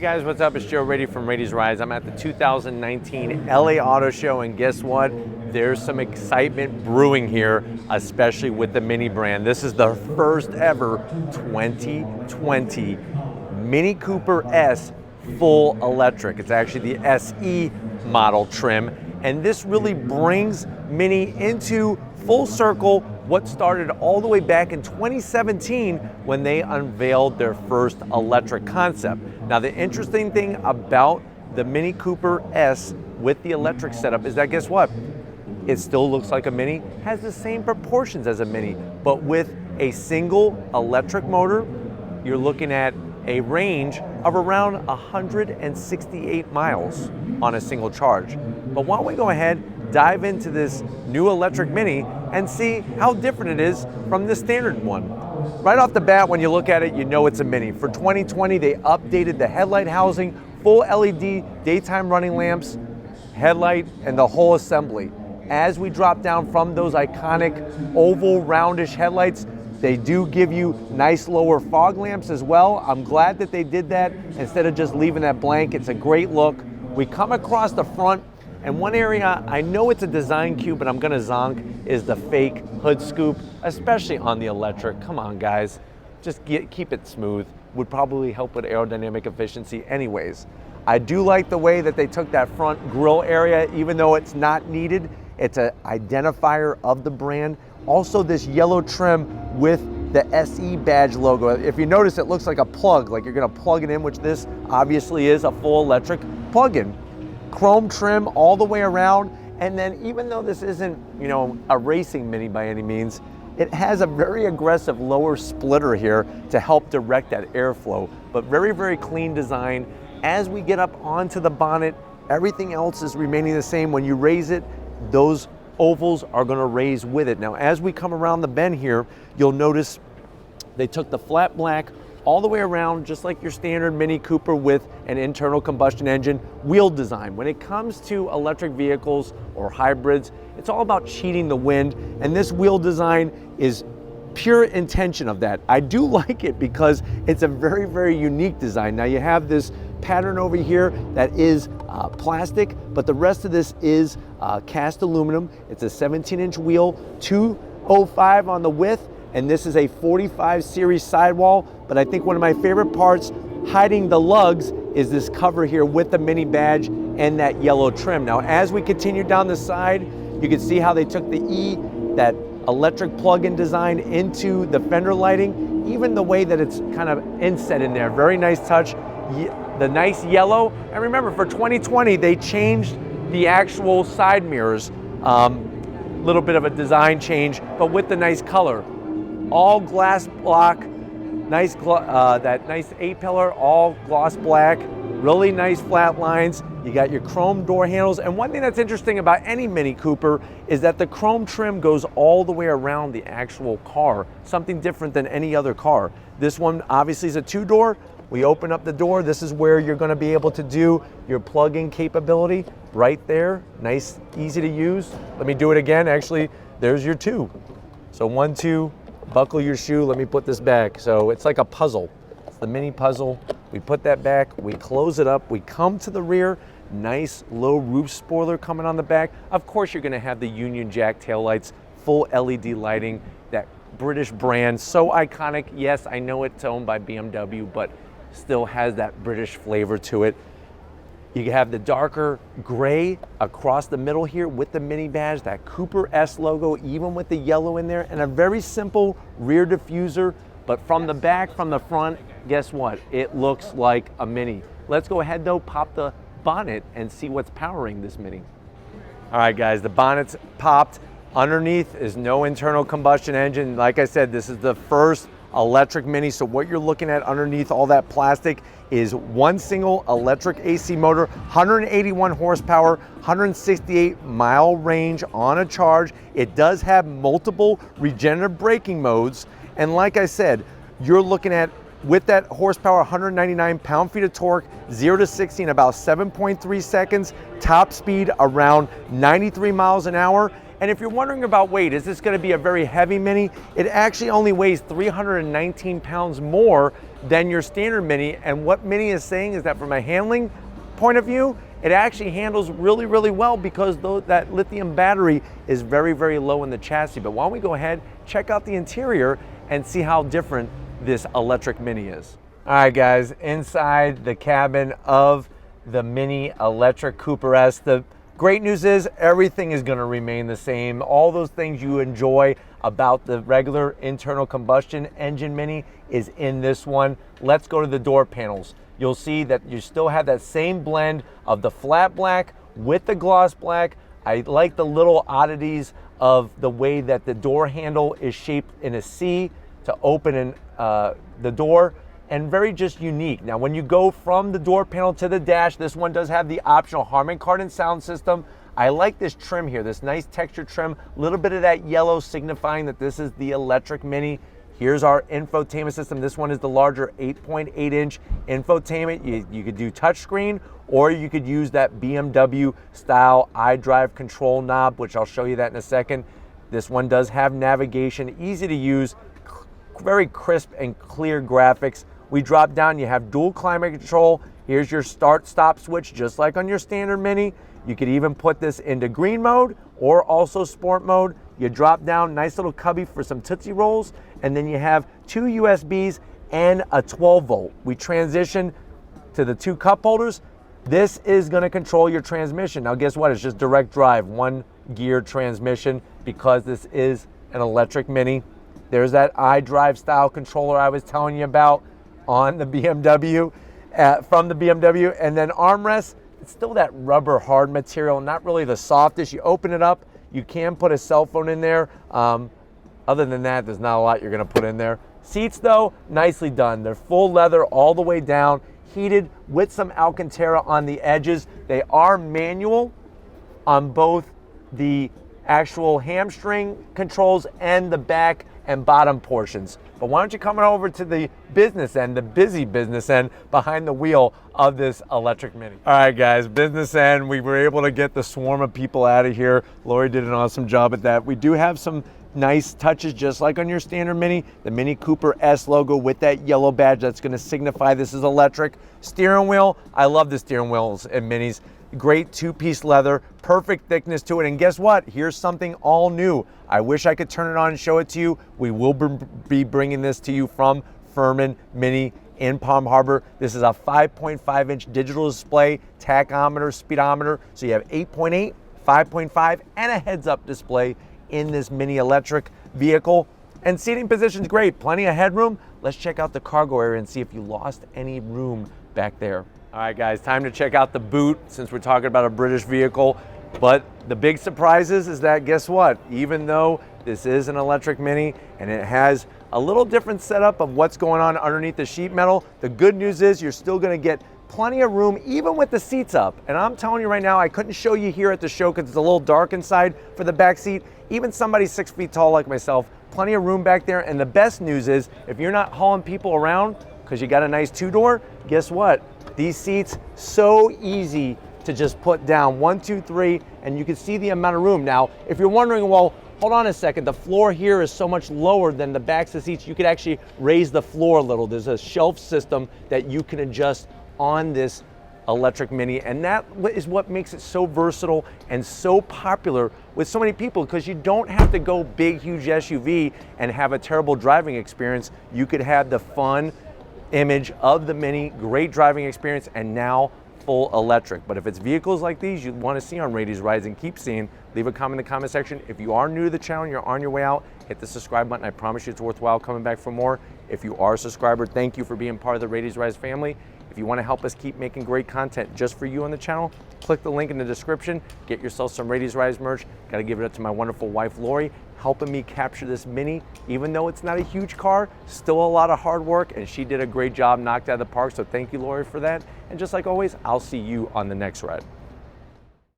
guys, what's up? It's Joe Rady from Rady's Rides. I'm at the 2019 LA Auto Show, and guess what? There's some excitement brewing here, especially with the Mini brand. This is the first ever 2020 Mini Cooper S full electric. It's actually the SE model trim, and this really brings Mini into full circle what started all the way back in 2017 when they unveiled their first electric concept. Now, the interesting thing about the Mini Cooper S with the electric setup is that, guess what? It still looks like a Mini, has the same proportions as a Mini, but with a single electric motor, you're looking at a range of around 168 miles on a single charge. But why don't we go ahead, dive into this new electric Mini and see how different it is from the standard one. Right off the bat, when you look at it, you know it's a Mini. For 2020, they updated the headlight housing, full LED daytime running lamps, headlight, and the whole assembly. As we drop down from those iconic oval roundish headlights, they do give you nice lower fog lamps as well. I'm glad that they did that instead of just leaving that blank. It's a great look. We come across the front, and one area, I know it's a design cue, but I'm gonna zonk, is the fake hood scoop, especially on the electric. Come on, guys, just keep it smooth. Would probably help with aerodynamic efficiency anyways. I do like the way that they took that front grille area, even though it's not needed. It's an identifier of the brand. Also, this yellow trim with the SE badge logo. If you notice, it looks like a plug, like you're gonna plug it in, which this obviously is a full electric plug-in. Chrome trim all the way around, and then even though this isn't, you know, a racing Mini by any means, it has a very aggressive lower splitter here to help direct that airflow, but very, very clean design. As we get up onto the bonnet, everything else is remaining the same. When you raise it, those ovals are gonna raise with it. Now, as we come around the bend here, you'll notice they took the flat black all the way around, just like your standard Mini Cooper with an internal combustion engine wheel design. When it comes to electric vehicles or hybrids, it's all about cheating the wind, and this wheel design is pure intention of that. I do like it because it's a very, very unique design. Now, you have this pattern over here that is plastic, but the rest of this is cast aluminum. It's a 17-inch wheel, 205 on the width, and this is a 45 series sidewall. But I think one of my favorite parts, hiding the lugs, is this cover here with the Mini badge and that yellow trim. Now, as we continue down the side, you can see how they took the E, that electric plug-in design, into the fender lighting, even the way that it's kind of inset in there. Very nice touch. The nice yellow, and remember, for 2020, they changed the actual side mirrors. Little bit of a design change, but with the nice color. All glass block, nice that nice A-pillar, all gloss black, really nice flat lines. You got your chrome door handles, and one thing that's interesting about any Mini Cooper is that the chrome trim goes all the way around the actual car, something different than any other car. This one obviously is a two-door. We open up the door, this is where you're gonna be able to do your plug-in capability right there. Nice, easy to use. Let me do it again. Actually, there's your two. So 1, 2, buckle your shoe. Let me put this back. So it's like a puzzle. It's the Mini puzzle. We put that back, we close it up, we come to the rear. Nice low roof spoiler coming on the back. Of course, you're gonna have the Union Jack taillights, full LED lighting, that British brand, so iconic. Yes, I know it's owned by BMW, but still has that British flavor to it. You have the darker gray across the middle here with the Mini badge, that Cooper S logo, even with the yellow in there, and a very simple rear diffuser. But from the back, from the front, guess what? It looks like a Mini. Let's go ahead though, pop the bonnet and see what's powering this Mini. All right, guys, the bonnet's popped. Underneath is no internal combustion engine. Like I said, this is the first electric Mini, so what you're looking at underneath all that plastic is one single electric AC motor, 181 horsepower, 168 mile range on a charge. It does have multiple regenerative braking modes, and like I said, you're looking at, with that horsepower, 199 pound-feet of torque, 0 to 60 in about 7.3 seconds, top speed around 93 miles an hour, And if you're wondering about weight, is this going to be a very heavy Mini? It actually only weighs 319 pounds more than your standard Mini. And what Mini is saying is that from a handling point of view, it actually handles really, really well because that lithium battery is very, very low in the chassis. But why don't we go ahead, check out the interior and see how different this electric Mini is. All right, guys, inside the cabin of the Mini Electric Cooper S. The great news is everything is going to remain the same. All those things you enjoy about the regular internal combustion engine Mini is in this one. Let's go to the door panels. You'll see that you still have that same blend of the flat black with the gloss black. I like the little oddities of the way that the door handle is shaped in a C to open the door, and very just unique. Now, when you go from the door panel to the dash, this one does have the optional Harman Kardon sound system. I like this trim here, this nice texture trim, a little bit of that yellow signifying that this is the electric Mini. Here's our infotainment system. This one is the larger 8.8-inch infotainment. You could do touchscreen, or you could use that BMW style iDrive control knob, which I'll show you that in a second. This one does have navigation, easy to use, very crisp and clear graphics. We drop down, you have dual climate control. Here's your start stop switch, just like on your standard Mini. You could even put this into green mode or also sport mode. You drop down, nice little cubby for some Tootsie Rolls, and then you have 2 USBs and a 12 volt. We transition to the 2 cup holders. This is gonna control your transmission. Now guess what, it's just direct drive, 1 gear transmission because this is an electric Mini. There's that iDrive style controller I was telling you about on the BMW, from the BMW, and then armrests. It's still that rubber hard material, not really the softest. You open it up, you can put a cell phone in there. Other than that, there's not a lot you're gonna put in there. Seats though, nicely done. They're full leather all the way down, heated with some Alcantara on the edges. They are manual on both the actual hamstring controls and the back and bottom portions. But why don't you come over to the business end, the busy business end behind the wheel of this electric Mini. All right, guys, business end. We were able to get the swarm of people out of here. Lori did an awesome job at that. We do have some nice touches, just like on your standard Mini. The Mini Cooper S logo with that yellow badge that's gonna signify this is electric. Steering wheel, I love the steering wheels in Minis. Great 2-piece leather, perfect thickness to it. And guess what? Here's something all new. I wish I could turn it on and show it to you. We will be bringing this to you from Furman Mini in Palm Harbor. This is a 5.5-inch digital display, tachometer, speedometer. So you have 8.8, 5.5, and a heads-up display in this Mini electric vehicle. And seating position's great, plenty of headroom. Let's check out the cargo area and see if you lost any room back there. All right, guys, time to check out the boot since we're talking about a British vehicle. But the big surprises is that, guess what? Even though this is an electric Mini and it has a little different setup of what's going on underneath the sheet metal, the good news is you're still gonna get plenty of room even with the seats up. And I'm telling you right now, I couldn't show you here at the show because it's a little dark inside for the back seat. Even somebody 6 feet tall like myself, plenty of room back there. And the best news is if you're not hauling people around because you got a nice 2-door, guess what? These seats, so easy to just put down, 1, 2, 3, and you can see the amount of room. Now, if you're wondering, well, hold on a second, the floor here is so much lower than the backs of the seats, you could actually raise the floor a little. There's a shelf system that you can adjust on this electric Mini, and that is what makes it so versatile and so popular with so many people, because you don't have to go big, huge SUV and have a terrible driving experience. You could have the fun image of the Mini, great driving experience, and now full electric. But if it's vehicles like these you want to see on Rady's Rides and keep seeing, leave a comment in the comment section. If you are new to the channel and you're on your way out, hit the subscribe button. I promise you it's worthwhile coming back for more. If you are a subscriber, thank you for being part of the Rady's Rides family. If you want to help us keep making great content just for you on the channel, click the link in the description. Get yourself some Rady's Rides merch. Got to give it up to my wonderful wife, Lori, helping me capture this Mini. Even though it's not a huge car, still a lot of hard work, and she did a great job, knocked out of the park. So thank you, Lori, for that. And just like always, I'll see you on the next ride.